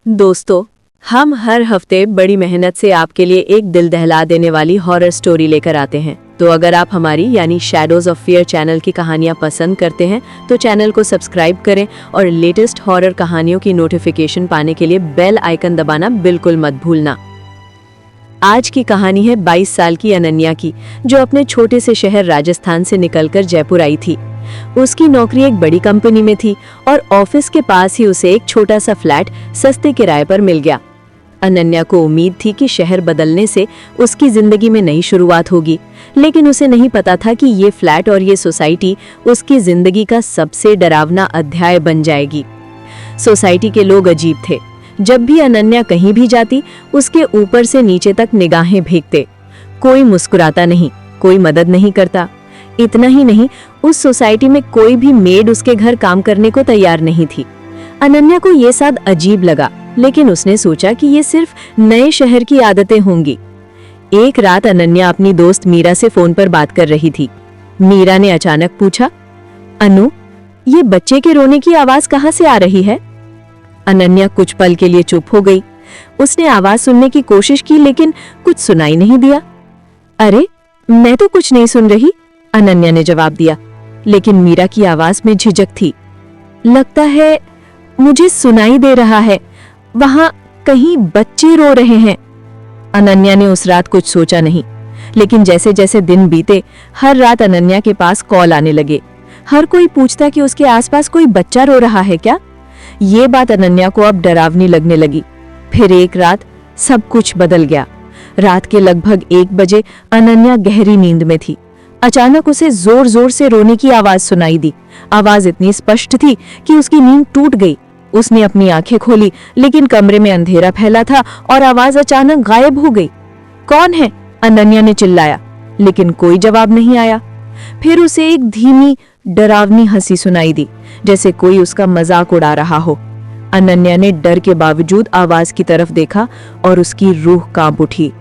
दोस्तों, हम हर हफ्ते बड़ी मेहनत से आपके लिए एक दिल दहला देने वाली हॉरर स्टोरी लेकर आते हैं। तो अगर आप हमारी यानी शैडोज ऑफ फियर चैनल की कहानियां पसंद करते हैं तो चैनल को सब्सक्राइब करें और लेटेस्ट हॉरर कहानियों की नोटिफिकेशन पाने के लिए बेल आइकन दबाना बिल्कुल मत भूलना। आज की कहानी है 22 साल की अनन्या की, जो अपने छोटे से शहर राजस्थान से निकलकर जयपुर आई थी। उसकी नौकरी एक बड़ी कंपनी में थी और ऑफिस के पास ही उसे एक छोटा सा फ्लैट सस्ते किराए पर मिल गया। अनन्या को उम्मीद थी कि शहर बदलने से उसकी जिंदगी में नई शुरुआत होगी, लेकिन उसे नहीं पता था कि ये फ्लैट और ये सोसाइटी उसकी जिंदगी का सबसे डरावना अध्याय बन जाएगी। सोसाइटी के लोग अजीब थे। जब भी अनन्या कहीं भी जाती, उसके ऊपर से नीचे तक निगाहें फेंकते। कोई मुस्कुराता नहीं, कोई मदद नहीं करता। इतना ही नहीं, उस सोसाइटी में कोई भी मेड उसके घर काम करने को तैयार नहीं थी। अनन्या को ये सब अजीब लगा, लेकिन उसने सोचा कि ये सिर्फ नए शहर की आदतें होंगी। एक रात अनन्या अपनी दोस्त मीरा से फोन पर बात कर रही थी। मीरा ने अचानक पूछा, अनु, ये बच्चे के रोने की आवाज कहाँ से आ रही है? अनन्या कुछ पल के लिए चुप हो गई। उसने आवाज सुनने की कोशिश की, लेकिन कुछ सुनाई नहीं दिया। अरे, मैं तो कुछ नहीं सुन रही, अनन्या ने जवाब दिया, लेकिन मीरा की आवाज में झिझक थी। लगता है मुझे सुनाई दे रहा है, वहां कहीं बच्चे रो रहे हैं। अनन्या ने उस रात कुछ सोचा नहीं, लेकिन जैसे जैसे दिन बीते, हर रात अनन्या के पास कॉल आने लगे। हर कोई पूछता कि उसके आसपास कोई बच्चा रो रहा है क्या। ये बात अनन्या को अब डरावनी लगने लगी। फिर एक रात सब कुछ बदल गया। रात के लगभग 1 बजे अनन्या गहरी नींद में थी। अचानक उसे जोर जोर से रोने की आवाज सुनाई दी। आवाज इतनी स्पष्ट थी कि उसकी नींद टूट गई। उसने अपनी आंखें खोली, लेकिन कमरे में अंधेरा फैला था और आवाज अचानक गायब हो गई। कौन है? अनन्या ने चिल्लाया, लेकिन कोई जवाब नहीं आया। फिर उसे एक धीमी डरावनी हंसी सुनाई दी, जैसे कोई उसका मजाक उड़ा रहा हो। अनन्या ने डर के बावजूद आवाज की तरफ देखा और उसकी रूह कांप उठी।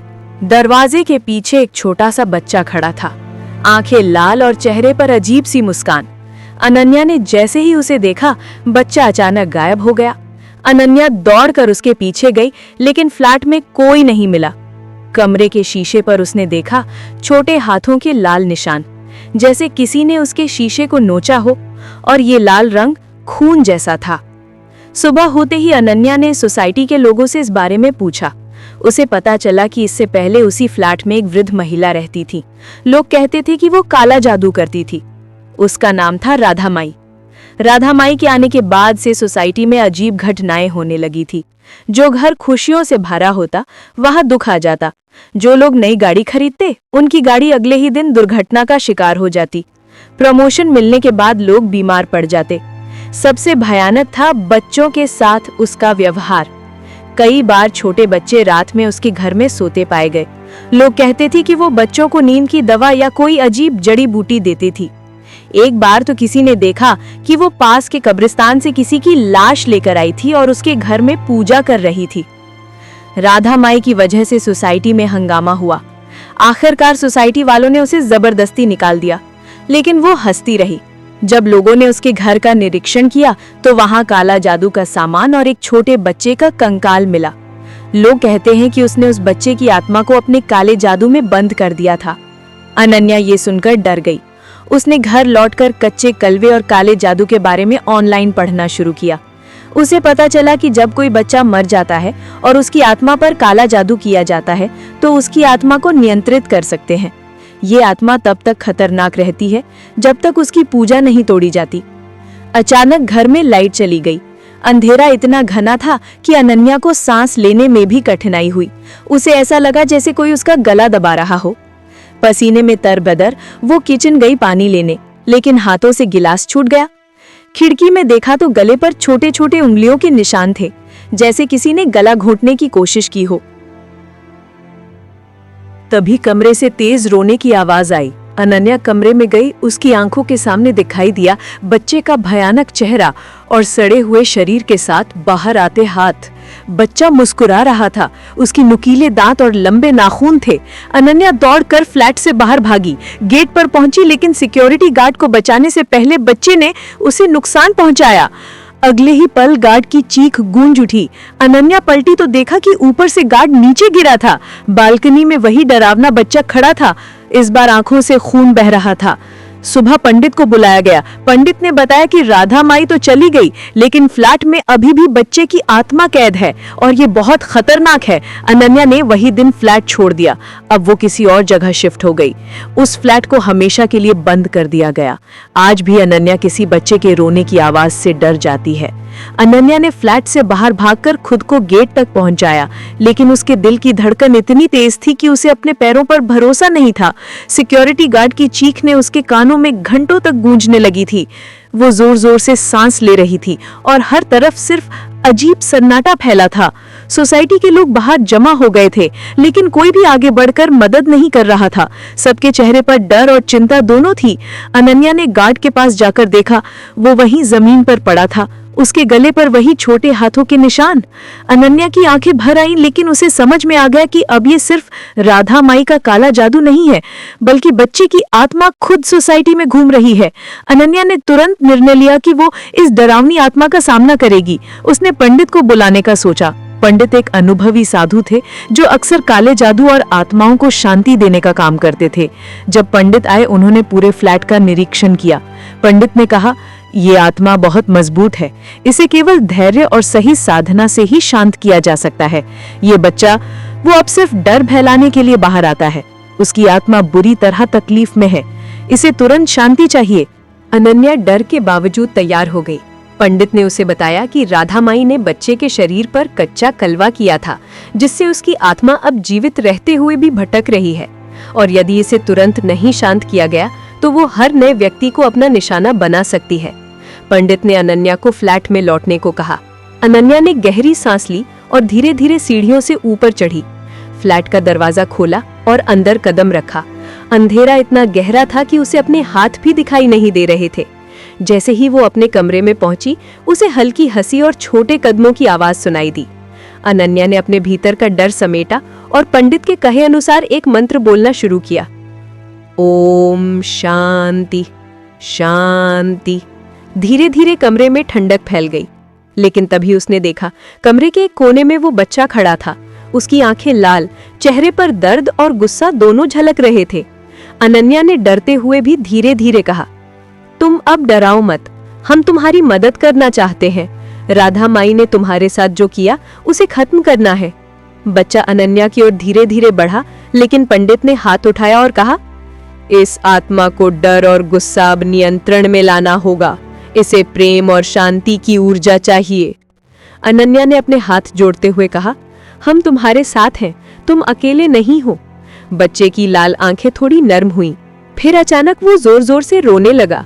दरवाजे के पीछे एक छोटा सा बच्चा खड़ा था, आंखें लाल और चेहरे पर अजीब सी मुस्कान। अनन्या ने जैसे ही उसे देखा, बच्चा अचानक गायब हो गया। अनन्या दौड़कर उसके पीछे गई, लेकिन फ्लैट में कोई नहीं मिला। कमरे के शीशे पर उसने देखा छोटे हाथों के लाल निशान, जैसे किसी ने उसके शीशे को नोचा हो, और ये लाल रंग खून जैसा था। सुबह होते ही अनन्या ने सोसाइटी के लोगों से इस बारे में पूछा। उसे पता चला कि इससे पहले उसी फ्लैट में एक वृद्ध महिला रहती थी। लोग कहते थे कि वो काला जादू करती थी। उसका नाम था राधा माई। राधा माई के आने के बाद से सोसाइटी में अजीब घटनाएं होने लगी थी। जो घर खुशियों से भरा होता, वहां दुख आ जाता। जो लोग नई गाड़ी खरीदते, उनकी गाड़ी अगले ही दिन दुर्घटना का शिकार हो जाती। प्रमोशन मिलने के बाद लोग बीमार पड़ जाते। सबसे भयानक था बच्चों के साथ उसका व्यवहार। कई बार छोटे बच्चे रात में उसके घर में सोते पाए गए। लोग कहते थे कि वो बच्चों को नींद की दवा या कोई अजीब जड़ी बूटी देती थी। एक बार तो किसी ने देखा कि वो पास के कब्रिस्तान से किसी की लाश लेकर आई थी और उसके घर में पूजा कर रही थी। राधा माई की वजह से सोसाइटी में हंगामा हुआ। आखिरकार सोसाइटी वालों ने उसे जबरदस्ती निकाल दिया, लेकिन वो हंसती रही। जब लोगों ने उसके घर का निरीक्षण किया तो वहां काला जादू का सामान और एक छोटे बच्चे का कंकाल मिला। लोग कहते हैं कि उसने उस बच्चे की आत्मा को अपने काले जादू में बंद कर दिया था। अनन्या ये सुनकर डर गई। उसने घर लौटकर कच्चे कलवे और काले जादू के बारे में ऑनलाइन पढ़ना शुरू किया। उसे पता चला कि जब कोई बच्चा मर जाता है और उसकी आत्मा पर काला जादू किया जाता है, तो उसकी आत्मा को नियंत्रित कर सकते हैं। ये आत्मा तब तक खतरनाक रहती है जब तक उसकी पूजा नहीं तोड़ी जाती। अचानक घर में लाइट चली गई। अंधेरा इतना घना था कि अनन्या को सांस लेने में भी कठिनाई हुई। उसे ऐसा लगा जैसे कोई उसका गला दबा रहा हो। पसीने में तरबदर वो किचन गई पानी लेने, लेकिन हाथों से गिलास छूट गया। खिड़की में देखा तो गले पर छोटे छोटे उंगलियों के निशान थे, जैसे किसी ने गला घोंटने की कोशिश की हो। तभी कमरे से तेज रोने की आवाज आई। अनन्या कमरे में गई। उसकी आंखों के सामने दिखाई दिया बच्चे का भयानक चेहरा और सड़े हुए शरीर के साथ बाहर आते हाथ। बच्चा मुस्कुरा रहा था। उसके नुकीले दांत और लंबे नाखून थे। अनन्या दौड़कर फ्लैट से बाहर भागी। गेट पर पहुंची, लेकिन सिक्योरिटी गार्ड को बचाने से पहले बच्चे ने उसे नुकसान पहुंचाया। अगले ही पल गार्ड की चीख गूंज उठी। अनन्या पलटी तो देखा कि ऊपर से गार्ड नीचे गिरा था। बालकनी में वही डरावना बच्चा खड़ा था, इस बार आंखों से खून बह रहा था। सुबह पंडित को बुलाया गया। पंडित ने बताया कि राधा माई तो चली गई, लेकिन फ्लैट में अभी भी बच्चे की आत्मा कैद है और ये बहुत खतरनाक है। अनन्या ने वही दिन फ्लैट छोड़ दिया। अब वो किसी और जगह शिफ्ट हो गई। उस फ्लैट को हमेशा के लिए बंद कर दिया गया। आज भी अनन्या किसी बच्चे के रोने की आवाज से डर जाती है। अनन्या ने फ्लैट से बाहर भागकर खुद को गेट तक पहुंचाया, लेकिन उसके दिल की धड़कन इतनी तेज थी कि उसे अपने पैरों पर भरोसा नहीं था। सिक्योरिटी गार्ड की चीख ने उसके कानों में घंटों तक गूंजने लगी थी। वो जोर जोर से सांस ले रही थी और हर तरफ सिर्फ अजीब सन्नाटा फैला था। सोसाइटी के लोग बाहर जमा हो गए थे, लेकिन कोई भी आगे बढ़कर मदद नहीं कर रहा था। सबके चेहरे पर डर और चिंता दोनों थी। अनन्या ने गार्ड के पास जाकर देखा, वो वहीं जमीन पर पड़ा था, उसके गले पर वही छोटे हाथों के निशान। अनन्या की आंखें भर आईं, लेकिन उसे समझ में आ गया कि अब ये सिर्फ राधा माई का काला जादू नहीं है, बल्कि बच्चे की आत्मा खुद सोसाइटी में घूम रही है। अनन्या ने तुरंत निर्णय लिया कि वो इस डरावनी आत्मा का सामना करेगी। उसने पंडित को बुलाने का सोचा। पंडित एक अनुभवी साधु थे जो अक्सर काले जादू और आत्माओं को शांति देने का काम करते थे। जब पंडित आए, उन्होंने पूरे फ्लैट का निरीक्षण किया। पंडित ने कहा, ये आत्मा बहुत मजबूत है, इसे केवल धैर्य और सही साधना से ही शांत किया जा सकता है। ये बच्चा वो अब सिर्फ डर फैलाने के लिए बाहर आता है। उसकी आत्मा बुरी तरह तकलीफ में है, इसे तुरंत शांति चाहिए। अनन्या डर के बावजूद तैयार हो गई। पंडित ने उसे बताया कि राधा माई ने बच्चे के शरीर पर कच्चा कलवा किया था, जिससे उसकी आत्मा अब जीवित रहते हुए भी भटक रही है, और यदि इसे तुरंत नहीं शांत किया गया तो वो हर नए व्यक्ति को अपना निशाना बना सकती है। पंडित ने अनन्या को फ्लैट में लौटने को कहा। अनन्या ने गहरी सांस ली और धीरे धीरे सीढ़ियों से ऊपर चढ़ी। फ्लैट का दरवाजा खोला और अंदर कदम रखा। अंधेरा इतना गहरा था कि उसे अपने हाथ भी दिखाई नहीं दे रहे थे। जैसे ही वो अपने कमरे में पहुंची, उसे हल्की हंसी और छोटे कदमों की आवाज सुनाई दी। अनन्या ने अपने भीतर का डर समेटा और पंडित के कहे अनुसार एक मंत्र बोलना शुरू किया। ओम शांति शांति। धीरे धीरे कमरे में ठंडक फैल गई, लेकिन तभी उसने देखा कमरे के एक कोने में वो बच्चा खड़ा था। उसकी आंखें लाल, चेहरे पर दर्द और गुस्सा दोनों झलक रहे थे। अनन्या ने डरते हुए भी धीरे धीरे कहा, तुम अब डराओ मत, हम तुम्हारी मदद करना चाहते हैं। राधा माई ने तुम्हारे साथ जो किया उसे खत्म करना है। बच्चा अनन्या की ओर धीरे धीरे बढ़ा, लेकिन पंडित ने हाथ उठाया और कहा, इस आत्मा को डर और गुस्सा अब नियंत्रण में लाना होगा। इसे प्रेम और शांति की ऊर्जा चाहिए। अनन्या ने अपने हाथ जोड़ते हुए कहा, हम तुम्हारे साथ हैं, तुम अकेले नहीं हो। बच्चे की लाल आंखें थोड़ी नर्म हुईं, फिर अचानक वो जोर जोर से रोने लगा।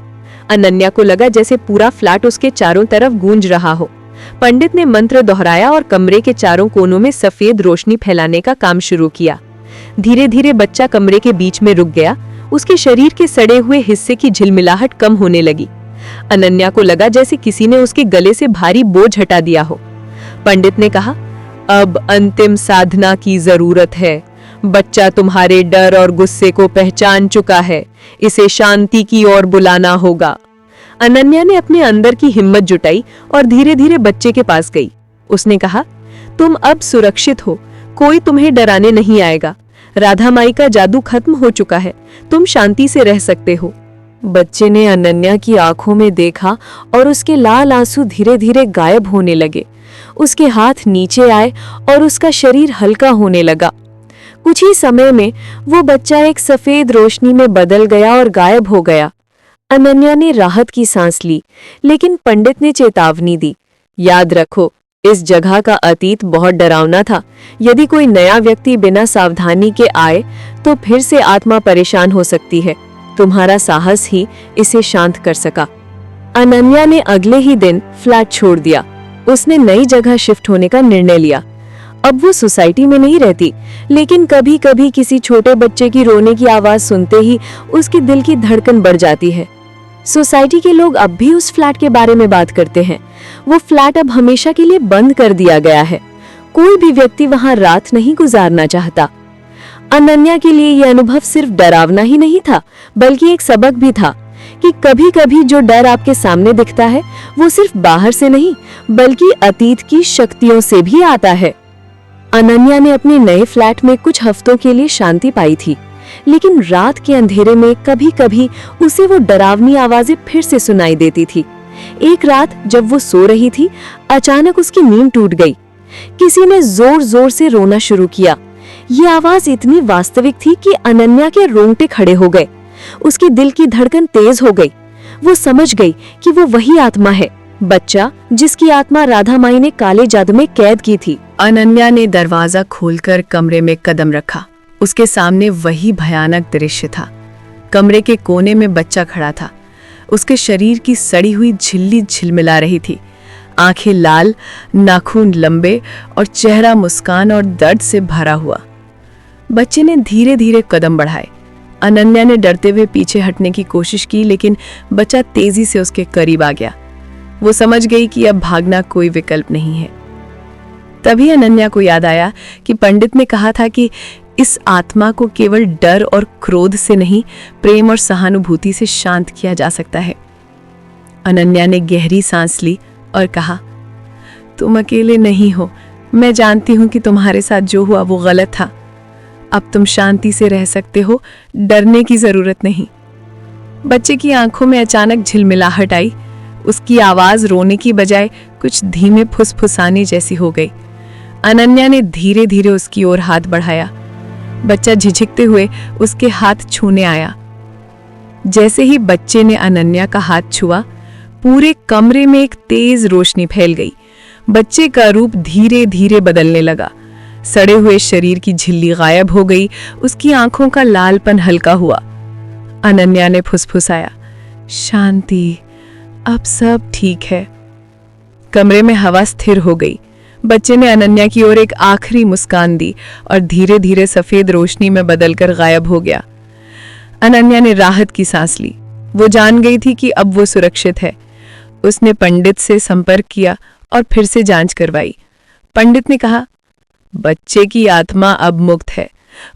अनन्या को लगा जैसे पूरा फ्लैट उसके चारों तरफ गूंज रहा हो। पंडित ने मंत्र दोहराया और कमरे के चारों कोनों में सफेद रोशनी फैलाने का काम शुरू किया। धीरे धीरे बच्चा कमरे के बीच में रुक गया। उसके शरीर के सड़े हुए हिस्से की झिलमिलाहट कम होने लगी। अनन्या को लगा जैसे किसी ने उसके गले से भारी बोझ हटा दिया हो। पंडित ने कहा, अब अंतिम साधना की जरूरत है। बच्चा तुम्हारे डर और गुस्से को पहचान चुका है, इसे शांति की ओर बुलाना होगा। अनन्या ने अपने अंदर की हिम्मत जुटाई और धीरे धीरे बच्चे के पास गई। उसने कहा, तुम अब सुरक्षित हो, कोई तुम्हें डराने नहीं आएगा। राधा माई का जादू खत्म हो चुका है, तुम शांति से रह सकते हो। बच्चे ने अनन्या की आंखों में देखा और उसके लाल आंसू धीरे धीरे गायब होने लगे। उसके हाथ नीचे आए और उसका शरीर हल्का होने लगा। कुछ ही समय में वो बच्चा एक सफेद रोशनी में बदल गया और गायब हो गया। अनन्या ने राहत की सांस ली, लेकिन पंडित ने चेतावनी दी, याद रखो, इस जगह का अतीत बहुत डरावना था। यदि कोई नया व्यक्ति बिना सावधानी के आए तो फिर से आत्मा परेशान हो सकती है। तुम्हारा साहस ही इसे शांत कर सका। अनन्या ने अगले ही दिन फ्लैट छोड़ दिया। उसने नई जगह शिफ्ट होने का निर्णय लिया। अब वो सोसाइटी में नहीं रहती, लेकिन कभी कभी किसी छोटे बच्चे की रोने की आवाज सुनते ही उसके दिल की धड़कन बढ़ जाती है। सोसाइटी के लोग अब भी उस फ्लैट के बारे में बात करते हैं। वो फ्लैट अब हमेशा के लिए बंद कर दिया गया है। कोई भी व्यक्ति वहां रात नहीं गुजारना चाहता। अनन्या के लिए यह अनुभव सिर्फ डरावना ही नहीं था, बल्कि एक सबक भी था कि कभी-कभी जो डर आपके सामने दिखता है वो सिर्फ बाहर से नहीं बल्कि अतीत की शक्तियों से भी आता है। अनन्या ने अपने नए फ्लैट में कुछ हफ्तों के लिए शांति पाई थी, लेकिन रात के अंधेरे में कभी-कभी उसे वो डरावनी आवाजें फिर से सुनाई देती थी। एक रात जब वो सो रही थी, अचानक उसकी नींद टूट गई। किसी ने जोर-जोर से रोना शुरू किया। ये आवाज इतनी वास्तविक थी कि अनन्या के रोंगटे खड़े हो गए। उसके दिल की धड़कन तेज हो गई। वो समझ गई कि वो वही आत्मा है, बच्चा जिसकी आत्मा राधा माई ने काले जादू में कैद की थी। अनन्या ने दरवाजा खोलकर कमरे में कदम रखा। उसके सामने वही भयानक दृश्य था। कमरे के कोने में बच्चा खड़ा था। उसके शरीर की सड़ी हुई झिल्ली झिलमिला रही थी। आंखें लाल, नाखून लंबे और चेहरा मुस्कान और दर्द से भरा हुआ। बच्चे ने धीरे धीरे कदम बढ़ाए। अनन्या ने डरते हुए पीछे हटने की कोशिश की, लेकिन बच्चा तेजी से उसके करीब आ गया। वो समझ गई कि अब भागना कोई विकल्प नहीं है। तभी अनन्या को याद आया कि पंडित ने कहा था कि इस आत्मा को केवल डर और क्रोध से नहीं, प्रेम और सहानुभूति से शांत किया जा सकता है। अनन्या ने गहरी सांस ली और कहा, तुम अकेले नहीं हो। मैं जानती हूं कि तुम्हारे साथ जो हुआ वो गलत था। अब तुम शांति से रह सकते हो, डरने की जरूरत नहीं। बच्चे की आंखों में अचानक झिलमिलाहट आई। उसकी आवाज रोने की बजाय कुछ धीमे फुसफुसाने जैसी हो गई। अनन्या ने धीरे धीरे उसकी ओर हाथ बढ़ाया। बच्चा झिझकते हुए उसके हाथ छूने आया। जैसे ही बच्चे ने अनन्या का हाथ छुआ, पूरे कमरे में एक तेज रोशनी फैल गई। बच्चे का रूप धीरे धीरे बदलने लगा। सड़े हुए शरीर की झिल्ली गायब हो गई। उसकी आंखों का लालपन हल्का हुआ। अनन्या ने फुसफुसाया, शांति, अब सब ठीक है। कमरे में हवा स्थिर हो गई। बच्चे ने अनन्या की ओर एक आखिरी मुस्कान दी और धीरे धीरे सफेद रोशनी में बदलकर गायब हो गया। अनन्या ने राहत की सांस ली। वो जान गई थी कि अब वो सुरक्षित है। उसने पंडित से संपर्क किया और फिर से जांच करवाई। पंडित ने कहा, बच्चे की आत्मा अब मुक्त है।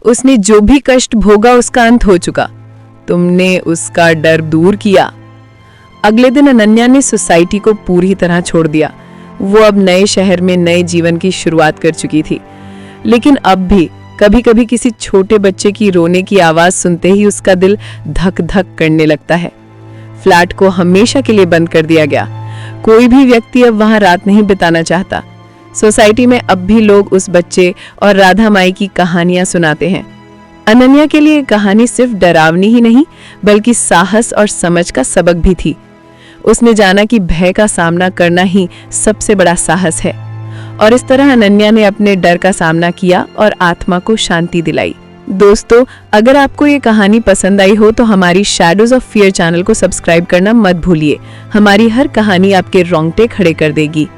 उसने जो भी कष्ट भोगा उसका अंत हो चुका। तुमने उसका डर दूर किया। अगले दिन अनन्या ने सोसाइटी को पूरी तरह छोड़ दिया। वो अब नए शहर में नए जीवन की शुरुआत कर चुकी थी, लेकिन अब भी कभी कभी किसी छोटे बच्चे की रोने की आवाज सुनते ही उसका दिल धक धक करने लगता है। फ्लैट को हमेशा के लिए बंद कर दिया गया। कोई भी व्यक्ति अब वहां रात नहीं बिताना चाहता। सोसाइटी में अब भी लोग उस बच्चे और राधा माई की कहानियां सुनाते हैं। अनन्या के लिए कहानी सिर्फ डरावनी ही नहीं बल्कि साहस और समझ का सबक भी थी। उसने जाना कि भय का सामना करना ही सबसे बड़ा साहस है, और इस तरह अनन्या ने अपने डर का सामना किया और आत्मा को शांति दिलाई। दोस्तों, अगर आपको ये कहानी पसंद आई हो तो हमारी शैडोज ऑफ फियर चैनल को सब्सक्राइब करना मत भूलिए। हमारी हर कहानी आपके रोंगटे खड़े कर देगी।